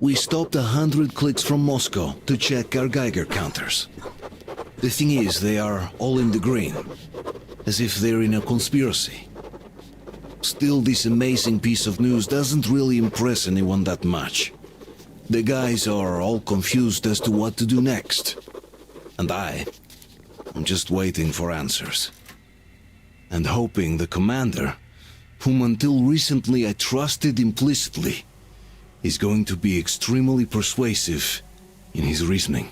We stopped 100 clicks from Moscow to check our Geiger counters. The thing is, they are all in the green, as if they're in a conspiracy. Still, this amazing piece of news doesn't really impress anyone that much. The guys are all confused as to what to do next. And I'm just waiting for answers. And hoping the commander, whom until recently I trusted implicitly, is going to be extremely persuasive in his reasoning.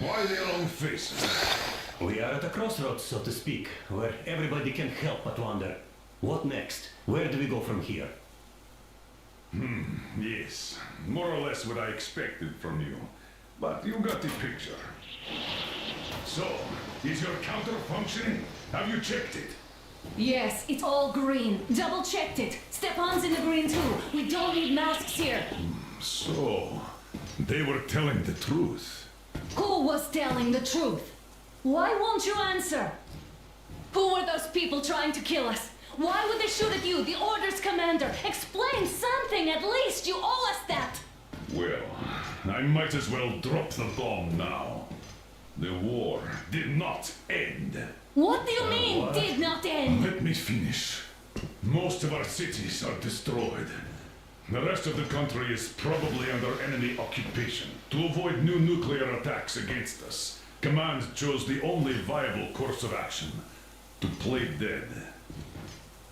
Why the long faces? We are at a crossroads, so to speak, where everybody can help but wonder, what next? Where do we go from here? Yes, more or less what I expected from you. But you got the picture. So, is your counter functioning? Have you checked it? Yes, it's all green. Double checked it. Stefan's in the green too. We don't need masks here. So, they were telling the truth. Who was telling the truth? Why won't you answer? Who were those people trying to kill us? Why would they shoot at you, the Order's commander? Explain something, at least! You owe us that! Well, I might as well drop the bomb now. The war did not end. What do you mean, did not end? Let me finish. Most of our cities are destroyed. The rest of the country is probably under enemy occupation. To avoid new nuclear attacks against us, Command chose the only viable course of action: to play dead.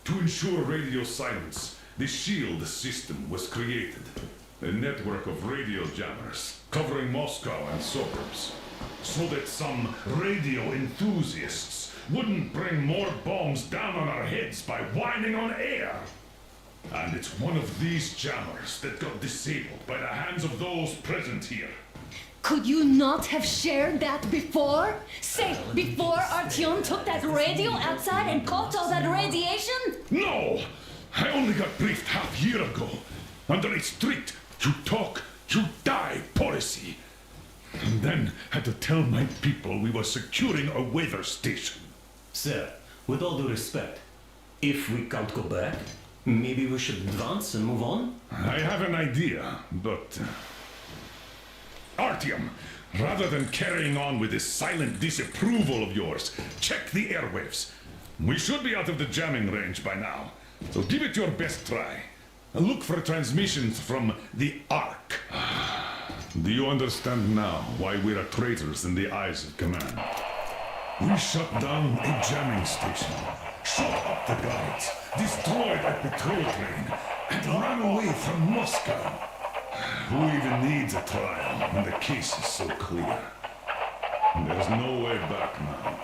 To ensure radio silence, the SHIELD system was created. A network of radio jammers covering Moscow and suburbs, so that some radio enthusiasts wouldn't bring more bombs down on our heads by whining on air. And it's one of these jammers that got disabled by the hands of those present here. Could you not have shared that before? Say, before Artyom took that radio outside and caught all that radiation? No! I only got briefed half year ago, under a strict you talk, you die policy. And then had to tell my people we were securing a weather station. Sir, with all due respect, if we can't go back, maybe we should advance and move on? I have an idea, but... Artyom, rather than carrying on with this silent disapproval of yours, check the airwaves. We should be out of the jamming range by now, so give it your best try. And look for transmissions from the Ark. Do you understand now why we are traitors in the eyes of Command? We shut down a jamming station, shot up the guards, destroyed a patrol train, and ran away from Moscow. Who even needs a trial when the case is so clear? There's no way back now,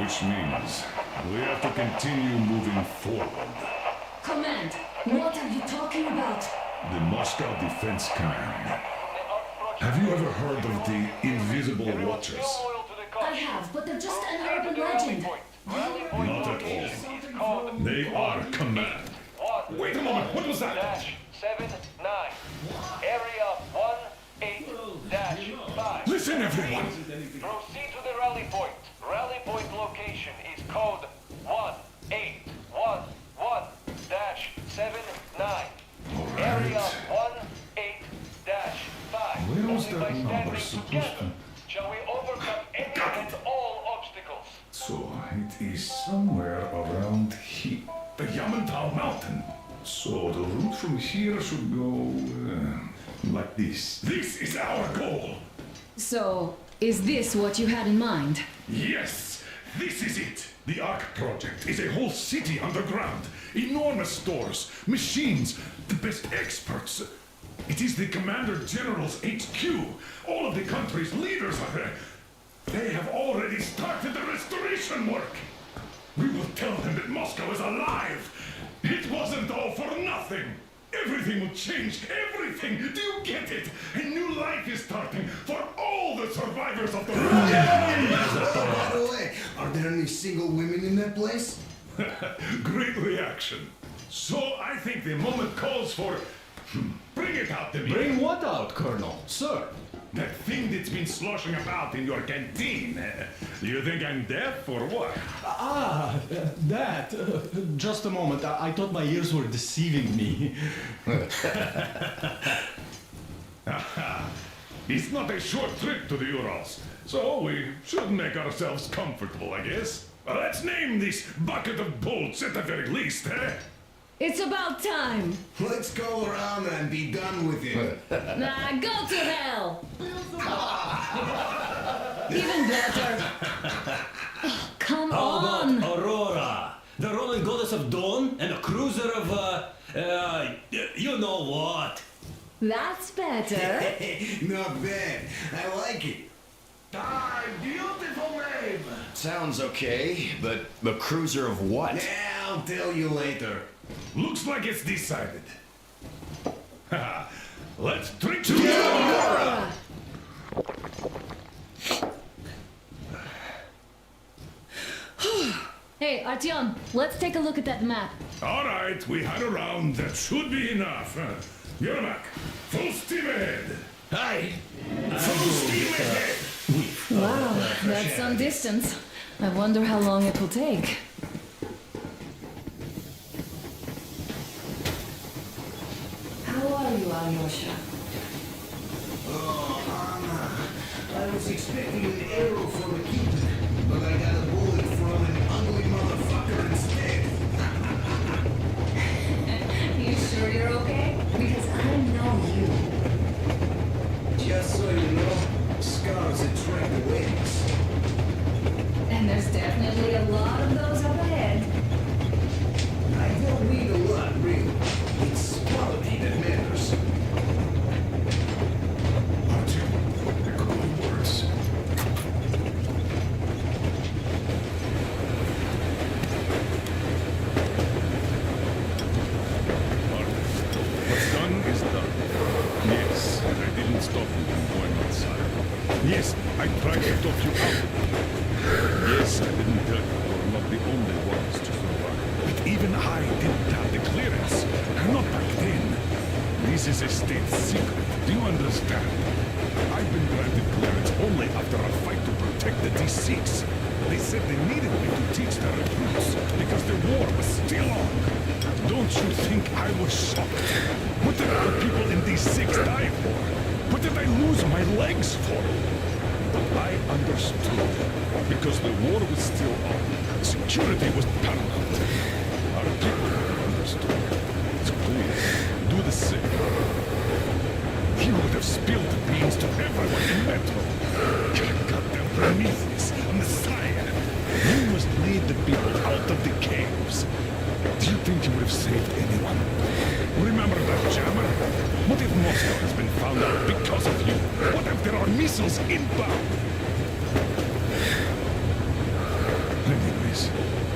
which means we have to continue moving forward. Command, what are you talking about? The Moscow Defense Command. Have you ever heard of the Invisible Watchers? I have, but they're just an urban legend. Not at all. They are Command. Wait a moment, what was that? 79. Area 18-5. Listen, everyone! Proceed to the rally point. Rally point location is code 1811-79. Area 18-5. Where was Only that by number standing supposed together to... shall we overcome any Got and it. all obstacles. So, it is somewhere around here. The Yamantau Mountain. So, the route from here should go... like this. This is our goal! So, is this what you had in mind? Yes! This is it! The Ark Project is a whole city underground. Enormous stores, machines, the best experts. It is the Commander General's HQ. All of the country's leaders are there. They have already started the restoration work. We will tell them that Moscow is alive. It wasn't all for nothing. Everything will change, everything. Do you get it? A new life is starting for all the survivors of the war. By the way, are there any single women in that place? Great reaction. So I think the moment calls for... Bring it out to me. Bring what out, Colonel? Sir, That thing that's been sloshing about in your canteen. Do you think I'm deaf or what? That. Just a moment. I thought my ears were deceiving me. It's not a short trip to the Urals, so we should make ourselves comfortable, I guess. Let's name this bucket of bolts at the very least, eh? It's about time. Let's go around and be done with it. Nah, go to hell. Even better. Oh, come How on. about Aurora, the Roman goddess of dawn and a cruiser of, you know what? That's better. Not bad. I like it. Ah, beautiful name. Sounds okay, but the cruiser of what? Yeah, I'll tell you later. Looks like it's decided. Let's drink to Aurora! Hey, Artyom, let's take a look at that map. All right, we had a round. That should be enough. Yermak, full steam ahead. Hi! Full steam ahead. Wow, that's some distance. I wonder how long it will take. How are you, Alyosha? Oh, Anna. I was expecting an arrow from a Cupid, but I got a bullet from an ugly motherfucker instead. You sure you're okay? Because I know you. Just so you know, scars attract the wings. And there's definitely a lot of those up ahead. I don't need a lot, really. It's quality that matters. Artyom, echo the words. What's done is done. Yes, and I didn't stop you from going outside. Yes, I tried to talk you out. Yes, I didn't tell you you're not the only ones to survive. But even I didn't have the clearance. Not back then. This is a state secret. Do you understand? I've been granted clearance only after a fight to protect the D6. They said they needed me to teach their recruits because the war was still on. Don't you think I was shocked? What did other people in D6 die for? What did I lose my legs for? But I understood because the war was still on. Security was paramount. Our people understood. So please, do the same. You would have spilled the beans to everyone in Metro. Goddamn Prometheus, a Messiah. You must lead the people out of the caves. Do you think you would have saved anyone? Remember that jammer? What if Moscow has been found out because of you? What if there are missiles inbound? Anyways,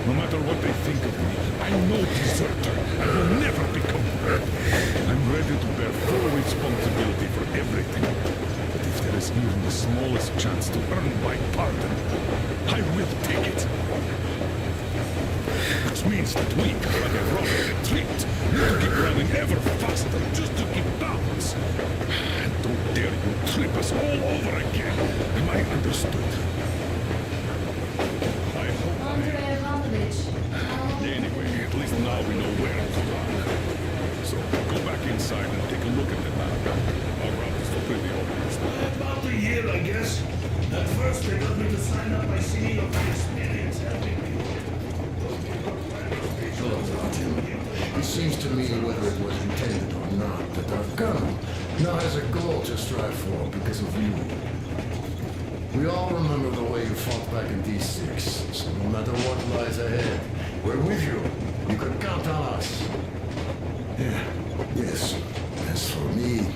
no matter what they think of me, I'm no deserter and will never become one. I'm ready to bear full responsibility for everything. But if there is even the smallest chance to earn my pardon, I will take it. Which means that we, like a rocket retreat, need to keep running ever faster just to keep balance. And don't dare you trip us all over again. Am I understood? I hope I am. Andrei Ivanovich. Anyway, at least now we know where to run. So go back inside and take a look at the map. Our route is pretty obvious. About a year, I guess. At first, they got me to sign up by singing of my experience helping people. Hello, Artyom. It seems to me, whether it was intended or not, that our colonel now has a goal to strive for because of you. We all remember the way you fought back in D6, so no matter what lies ahead, we're with you. You can count on us. Yeah, yes. As for me,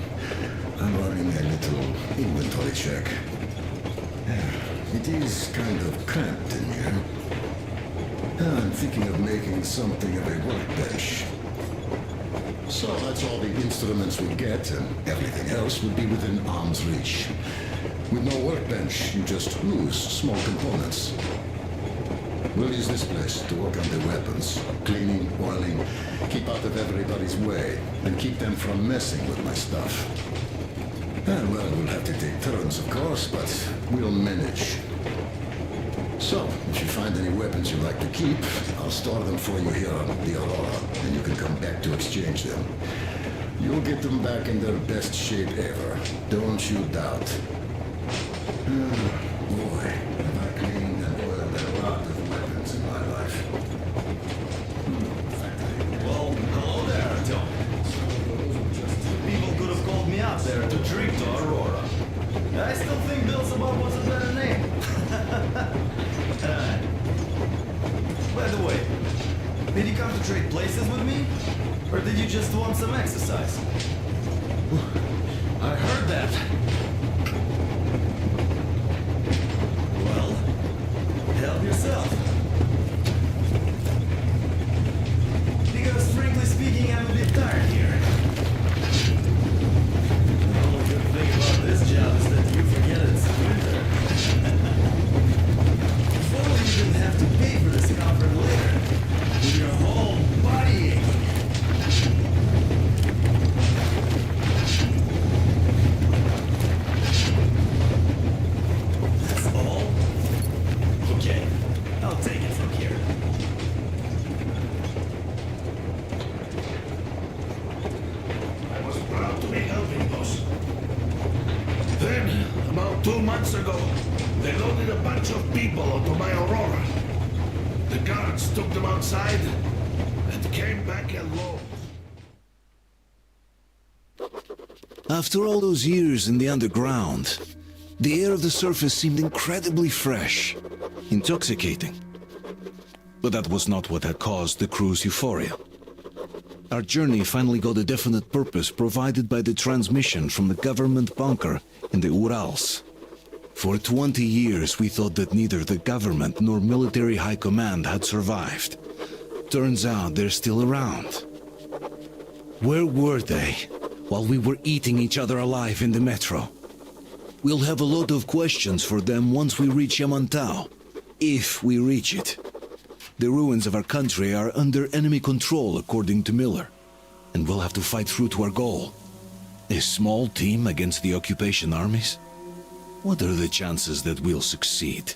I'm running a little inventory check. It is kind of cramped in here. I'm thinking of making something of a workbench. So that's all the instruments we get, and everything else would be within arm's reach. With no workbench, you just lose small components. We'll use this place to work on the weapons, cleaning, oiling, keep out of everybody's way, and keep them from messing with my stuff. Well, we'll have to take turns, of course, but we'll manage. So, if you find any weapons you'd like to keep, I'll store them for you here on the Aurora, and you can come back to exchange them. You'll get them back in their best shape ever. Don't you doubt. Boy, have I cleaned and oiled a lot of weapons in my life. Well, hello there, Tony. People could have called me out there to drink to Aurora. I still think Beelzebub was a better name. By the way, did you come to trade places with me? Or did you just want some exercise? I heard that. Well, help yourself. Because frankly speaking, I'm a bit tired here. The only good thing about this job is that you forget it's winter. If only you didn't have to pay for this comfort later. With your whole body aching. That's all? Okay, I'll take it from here. I was proud to be helping, boss. Then, about 2 months ago, they loaded a bunch of people onto my Aurora. The guards took them outside and came back alone. After all those years in the underground, the air of the surface seemed incredibly fresh, intoxicating. But that was not what had caused the crew's euphoria. Our journey finally got a definite purpose provided by the transmission from the government bunker in the Urals. For 20 years we thought that neither the government nor military high command had survived. Turns out they're still around. Where were they while we were eating each other alive in the metro? We'll have a lot of questions for them once we reach Yamantau, if we reach it. The ruins of our country are under enemy control, according to Miller, and we'll have to fight through to our goal. A small team against the occupation armies? What are the chances that we'll succeed?